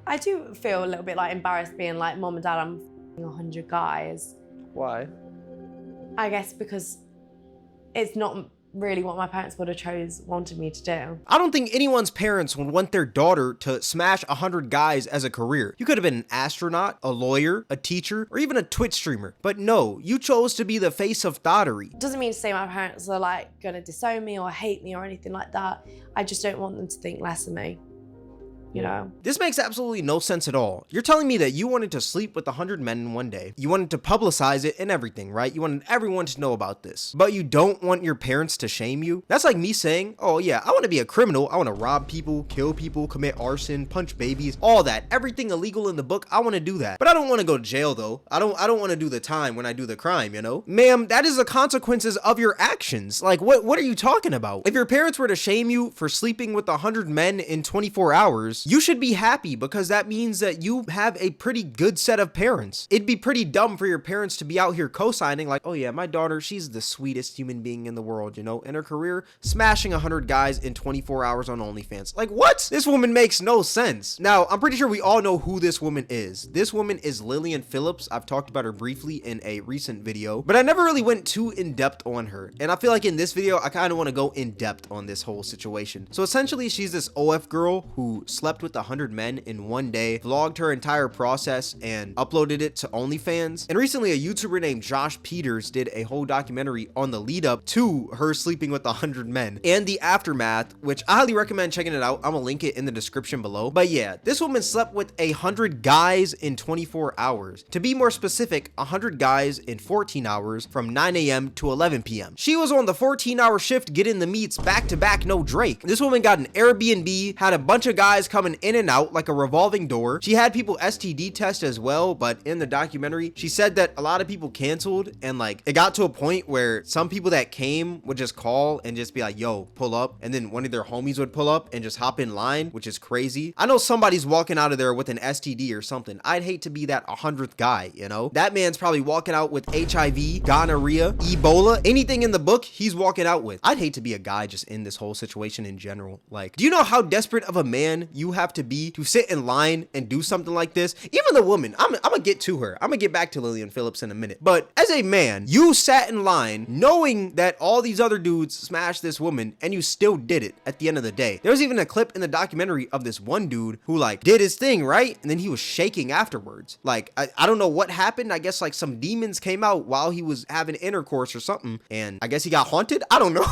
I do feel a little bit like embarrassed being like, Mom and Dad, I'm 100 guys. Why? I guess because it's not really what my parents would have wanted me to do. I don't think anyone's parents would want their daughter to smash 100 guys as a career. You could have been an astronaut, a lawyer, a teacher, or even a Twitch streamer. But no, you chose to be the face of thottery. Doesn't mean to say my parents are like gonna disown me or hate me or anything like that. I just don't want them to think less of me. You know? This makes absolutely no sense at all. You're telling me that you wanted to sleep with 100 men in one day. You wanted to publicize it and everything, right? You wanted everyone to know about this. But you don't want your parents to shame you? That's like me saying, oh yeah, I want to be a criminal. I want to rob people, kill people, commit arson, punch babies, all that. Everything illegal in the book, I want to do that. But I don't want to go to jail though. I don't want to do the time when I do the crime, you know? Ma'am, that is the consequences of your actions. Like, what are you talking about? If your parents were to shame you for sleeping with 100 men in 24 hours, you should be happy because that means that you have a pretty good set of parents. It'd be pretty dumb for your parents to be out here co-signing like, oh yeah, my daughter, she's the sweetest human being in the world, you know, in her career, smashing 100 guys in 24 hours on OnlyFans. Like, what? This woman makes no sense. Now, I'm pretty sure we all know who this woman is. This woman is Lily Phillips. I've talked about her briefly in a recent video, but I never really went too in depth on her. And I feel like in this video, I kind of want to go in depth on this whole situation. So essentially, she's this OF girl who slept with 100 men in one day, vlogged her entire process and uploaded it to OnlyFans. And recently a YouTuber named Josh Peters did a whole documentary on the lead up to her sleeping with 100 men and the aftermath, which I highly recommend checking it out. I'm gonna link it in the description below. But yeah, this woman slept with 100 guys in 24 hours. To be more specific, 100 guys in 14 hours from 9 a.m. to 11 p.m. She was on the 14-hour shift getting the meets back to back, no Drake. This woman got an Airbnb, had a bunch of guys coming in and out like a revolving door. She had people STD test as well, but in the documentary, she said that a lot of people canceled and like it got to a point where some people that came would just call and just be like, yo, pull up. And then one of their homies would pull up and just hop in line, which is crazy. I know somebody's walking out of there with an STD or something. I'd hate to be that 100th guy, you know? That man's probably walking out with HIV, gonorrhea, Ebola, anything in the book he's walking out with. I'd hate to be a guy just in this whole situation in general. Like, do you know how desperate of a man you have to be to sit in line and do something like this? Even the woman, I'm gonna get to her. I'm gonna get back to Lily Phillips in a minute. But as a man, you sat in line knowing that all these other dudes smashed this woman and you still did it at the end of the day. There was even a clip in the documentary of this one dude who like did his thing, right? And then he was shaking afterwards. Like, I don't know what happened. I guess like some demons came out while he was having intercourse or something. And I guess he got haunted. I don't know.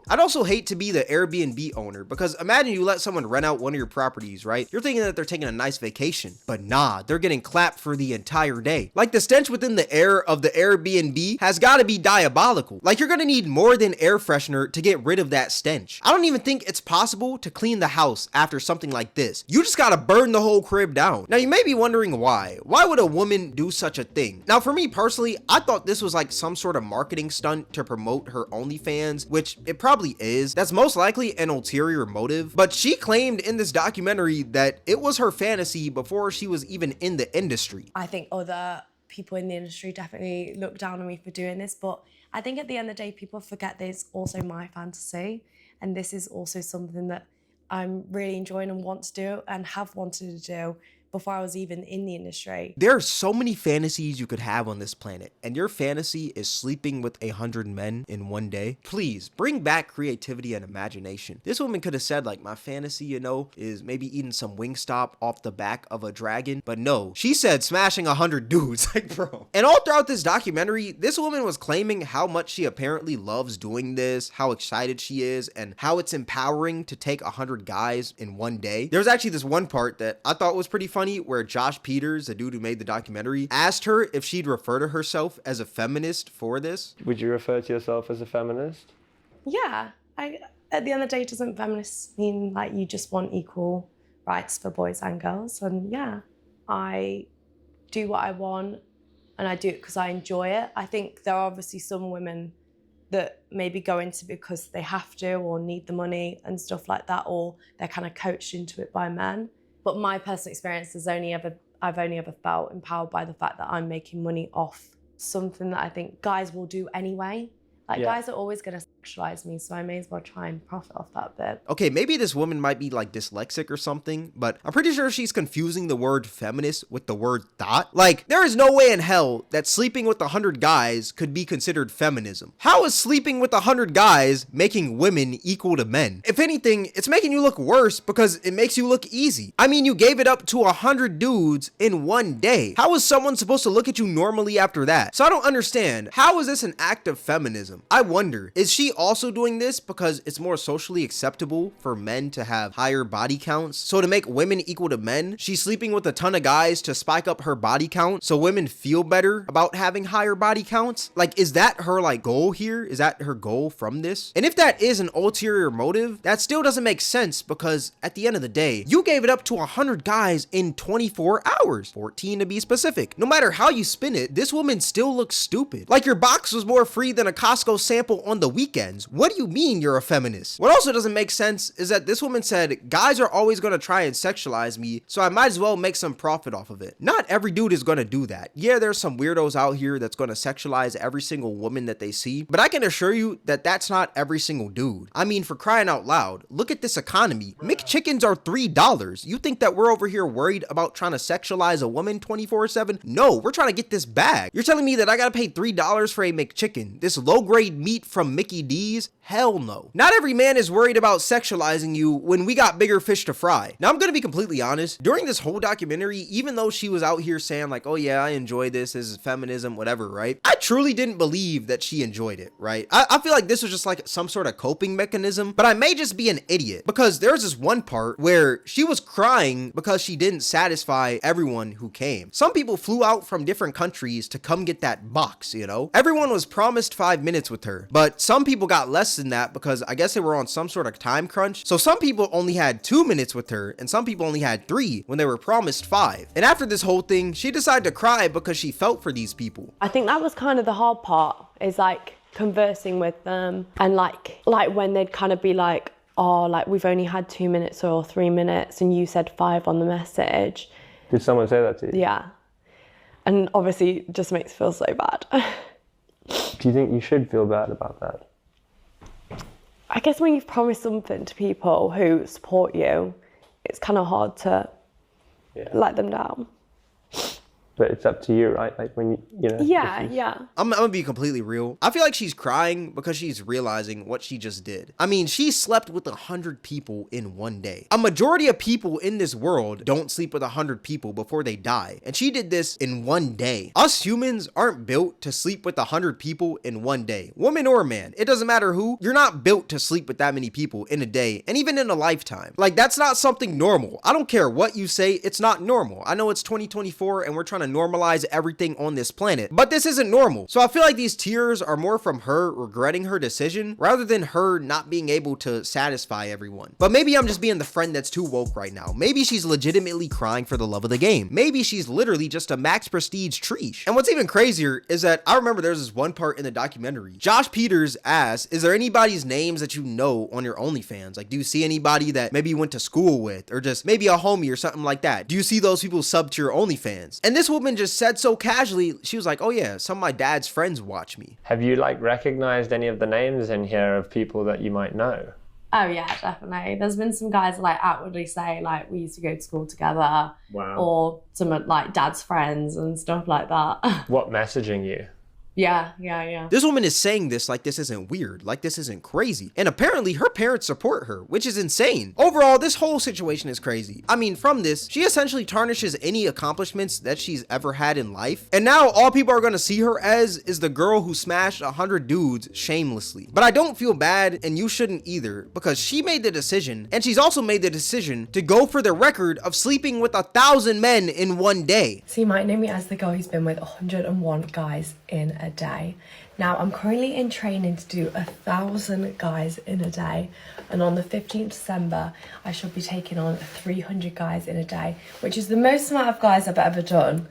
I'd also hate to be the Airbnb owner because imagine you let someone rent out one of your properties, right? You're thinking that they're taking a nice vacation, but nah, they're getting clapped for the entire day. Like the stench within the air of the Airbnb has got to be diabolical. Like you're gonna need more than air freshener to get rid of that stench. I don't even think it's possible to clean the house after something like this. You just gotta burn the whole crib down. Now you may be wondering why. Why would a woman do such a thing? Now for me personally, I thought this was like some sort of marketing stunt to promote her OnlyFans, which it probably is. That's most likely an ulterior motive, but she claimed in this documentary that it was her fantasy before she was even in the industry. I think other people in the industry definitely look down on me for doing this, but I think at the end of the day, people forget that it's also my fantasy, and this is also something that I'm really enjoying and want to do and have wanted to do before I was even in the industry. There are so many fantasies you could have on this planet, and your fantasy is sleeping with 100 men in one day. Please bring back creativity and imagination. This woman could have said like, my fantasy, you know, is maybe eating some Wingstop off the back of a dragon, but no, she said smashing 100 dudes. Like, bro. And all throughout this documentary, this woman was claiming how much she apparently loves doing this, how excited she is, and how it's empowering to take 100 guys in one day. There was actually this one part that I thought was pretty funny where Josh Peters, the dude who made the documentary, asked her if she'd refer to herself as a feminist for this. Would you refer to yourself as a feminist? Yeah, at the end of the day, doesn't feminist mean like you just want equal rights for boys and girls? And yeah, I do what I want and I do it because I enjoy it. I think there are obviously some women that maybe go into it because they have to or need the money and stuff like that, or they're kind of coached into it by men. But my personal experience is I've only ever felt empowered by the fact that I'm making money off something that I think guys will do anyway. Like guys are always gonna sexualize me, so I may as well try and profit off that bit. Okay, maybe this woman might be like dyslexic or something, but I'm pretty sure she's confusing the word feminist with the word thought. Like, there is no way in hell that sleeping with 100 guys could be considered feminism. How is sleeping with 100 guys making women equal to men? If anything, it's making you look worse because it makes you look easy. I mean, you gave it up to 100 dudes in one day. How is someone supposed to look at you normally after that? So I don't understand. How is this an act of feminism? I wonder, is she also doing this because it's more socially acceptable for men to have higher body counts? So to make women equal to men, she's sleeping with a ton of guys to spike up her body count so women feel better about having higher body counts? Like, is that her like goal here? Is that her goal from this? And if that is an ulterior motive, that still doesn't make sense because at the end of the day, you gave it up to 100 guys in 24 hours, 14 to be specific. No matter how you spin it, this woman still looks stupid. Like, your box was more free than a Costco sample on the weekends. What do you mean you're a feminist? What also doesn't make sense is that this woman said, guys are always gonna try and sexualize me, so I might as well make some profit off of it. Not every dude is gonna do that. Yeah, there's some weirdos out here that's gonna sexualize every single woman that they see, but I can assure you that that's not every single dude. I mean, for crying out loud, look at this economy. McChickens are $3. You think that we're over here worried about trying to sexualize a woman 24/7? No, we're trying to get this bag. You're telling me that I gotta pay $3 for a McChicken, this low-grade meat from Mickey D's? Hell no. Not every man is worried about sexualizing you when we got bigger fish to fry. Now, I'm gonna be completely honest. During this whole documentary, even though she was out here saying like, oh yeah, I enjoy this is feminism, whatever, right? I truly didn't believe that she enjoyed it, right? I feel like this was just like some sort of coping mechanism, but I may just be an idiot because there's this one part where she was crying because she didn't satisfy everyone who came. Some people flew out from different countries to come get that box, you know? Everyone was promised 5 minutes with her, but some people got less than that because I guess they were on some sort of time crunch. So some people only had 2 minutes with her and some people only had 3 when they were promised 5. And after this whole thing, she decided to cry because she felt for these people. I think that was kind of the hard part, is like conversing with them and like when they'd kind of be like, oh, like we've only had 2 minutes or 3 minutes and you said 5 on the message. Did someone say that to you? Yeah. And obviously it just makes me feel so bad. Do you think you should feel bad about that? I guess when you've promised something to people who support you, it's kind of hard to let them down. But it's up to you, right? Like when you know. Yeah. I'm gonna be completely real. I feel like she's crying because she's realizing what she just did. I mean, she slept with 100 people in one day. A majority of people in this world don't sleep with 100 people before they die. And she did this in one day. Us humans aren't built to sleep with 100 people in one day. Woman or man, it doesn't matter who. You're not built to sleep with that many people in a day and even in a lifetime. Like, that's not something normal. I don't care what you say, it's not normal. I know it's 2024 and we're trying to normalize everything on this planet, but this isn't normal. So I feel like these tears are more from her regretting her decision rather than her not being able to satisfy everyone. But maybe I'm just being the friend that's too woke right now. Maybe she's legitimately crying for the love of the game. Maybe she's literally just a max prestige treesh. And what's even crazier is that I remember there's this one part in the documentary. Josh Peters asked, is there anybody's names that you know on your OnlyFans? Like, do you see anybody that maybe you went to school with or just maybe a homie or something like that? Do you see those people sub to your OnlyFans? And this woman just said so casually, she was like, oh yeah, some of my dad's friends watch me. Have you like recognized any of the names in here of people that you might know? Oh yeah, definitely. There's been some guys like outwardly say like we used to go to school together. Wow. Or some like dad's friends and stuff like that. What messaging you? Yeah. This woman is saying this like this isn't weird, like this isn't crazy. And apparently her parents support her, which is insane. Overall, this whole situation is crazy. I mean, from this, she essentially tarnishes any accomplishments that she's ever had in life. And now all people are gonna see her as is the girl who smashed 100 dudes shamelessly. But I don't feel bad, and you shouldn't either, because she made the decision, and she's also made the decision to go for the record of sleeping with 1,000 men in one day. So you might know me as the girl who's been with 101 guys in a day. Now I'm currently in training to do 1,000 guys in a day, and on the 15th December I shall be taking on 300 guys in a day, which is the most amount of guys I've ever done.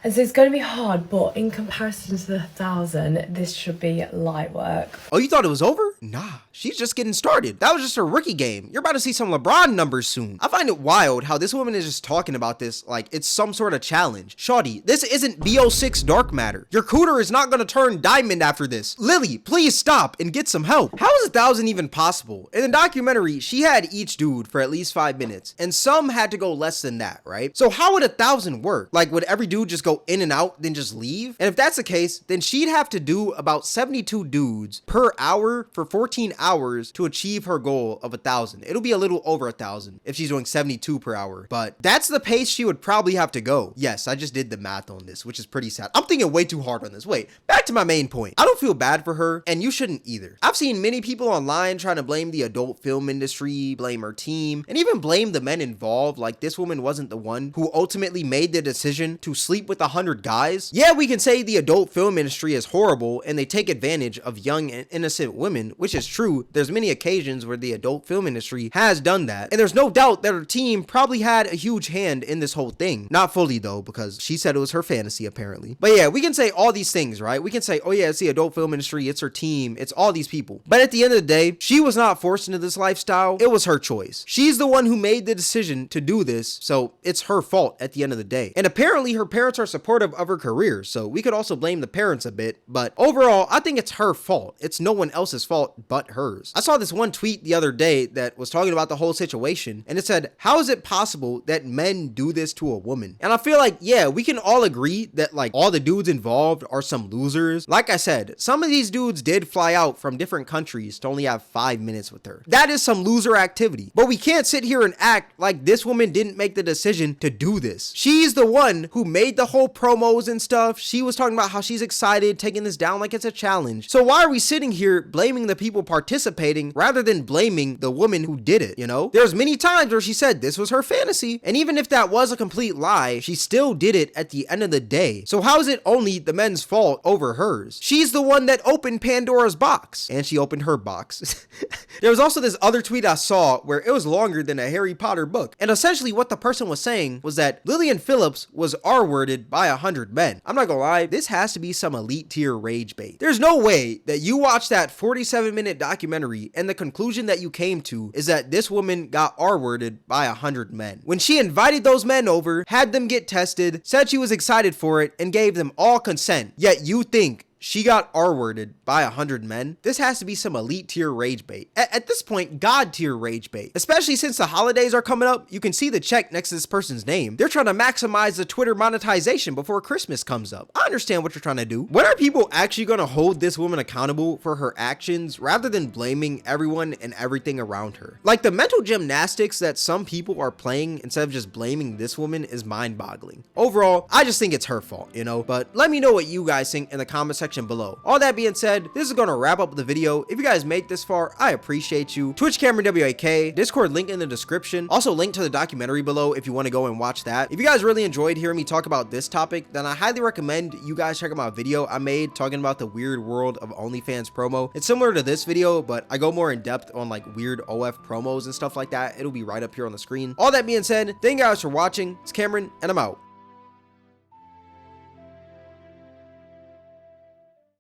And so it's going to be hard, but in comparison to the 1,000, this should be light work. Oh, you thought it was over? Nah, she's just getting started. That was just her rookie game. You're about to see some LeBron numbers soon. I find it wild how this woman is just talking about this like it's some sort of challenge. Shawty, this isn't BO6 dark matter. Your cooter is not gonna turn diamond after this. Lily, please stop and get some help. How is 1,000 even possible? In the documentary, she had each dude for at least 5 minutes, and some had to go less than that, right? So how would 1,000 work? Like, would every dude just go in and out, then just leave? And if that's the case, then she'd have to do about 72 dudes per hour for 14 hours to achieve her goal of 1,000. It'll be a little over 1,000 if she's doing 72 per hour, but that's the pace she would probably have to go. Yes, I just did the math on this, which is pretty sad. I'm thinking way too hard on this. Wait, back to my main point. I don't feel bad for her, and you shouldn't either. I've seen many people online trying to blame the adult film industry, blame her team, and even blame the men involved, like this woman wasn't the one who ultimately made the decision to sleep with 100 guys. Yeah, we can say the adult film industry is horrible and they take advantage of young and innocent women, which is true. There's many occasions where the adult film industry has done that, and there's no doubt that her team probably had a huge hand in this whole thing. Not fully though, because she said it was her fantasy apparently. But yeah, we can say all these things, right? We can say, oh yeah, it's the adult film industry, it's her team, it's all these people. But at the end of the day, she was not forced into this lifestyle. It was her choice. She's the one who made the decision to do this, so it's her fault at the end of the day. And apparently her parents are supportive of her career, so we could also blame the parents a bit, but overall, I think it's her fault. It's no one else's fault but hers. I saw this one tweet the other day that was talking about the whole situation, and it said, how is it possible that men do this to a woman? And I feel like, yeah, we can all agree that like all the dudes involved are some losers. Like I said, some of these dudes did fly out from different countries to only have 5 minutes with her. That is some loser activity, but we can't sit here and act like this woman didn't make the decision to do this. She's the one who made the whole promos and stuff. She was talking about how she's excited, taking this down like it's a challenge. So why are we sitting here blaming the people participating rather than blaming the woman who did it, you know? There's many times where she said this was her fantasy, and even if that was a complete lie, she still did it at the end of the day. So how is it only the men's fault over hers? She's the one that opened Pandora's box, and she opened her box. There was also this other tweet I saw where it was longer than a Harry Potter book, and essentially what the person was saying was that Lily Phillips was R-worded by 100 men. I'm not gonna lie, this has to be some elite tier rage bait. There's no way that you watch that 47-minute documentary and the conclusion that you came to is that this woman got R-worded by 100 men. When she invited those men over, had them get tested, said she was excited for it, and gave them all consent, yet you think she got R-worded by 100 men? This has to be some elite tier rage bait. At this point, god tier rage bait. Especially since the holidays are coming up, you can see the check next to this person's name. They're trying to maximize the Twitter monetization before Christmas comes up. I understand what you're trying to do. When are people actually gonna hold this woman accountable for her actions rather than blaming everyone and everything around her? Like, the mental gymnastics that some people are playing instead of just blaming this woman is mind-boggling. Overall, I just think it's her fault, you know? But let me know what you guys think in the comment section below. All that being said, this is gonna wrap up the video. If you guys made this far, I appreciate you. Twitch Cameron WAK, Discord link in the description. Also link to the documentary below if you want to go and watch that. If you guys really enjoyed hearing me talk about this topic, then I highly recommend you guys check out my video I made talking about the weird world of OnlyFans promo. It's similar to this video, but I go more in depth on like weird OF promos and stuff like that. It'll be right up here on the screen. All that being said, thank you guys for watching. It's Cameron, and I'm out.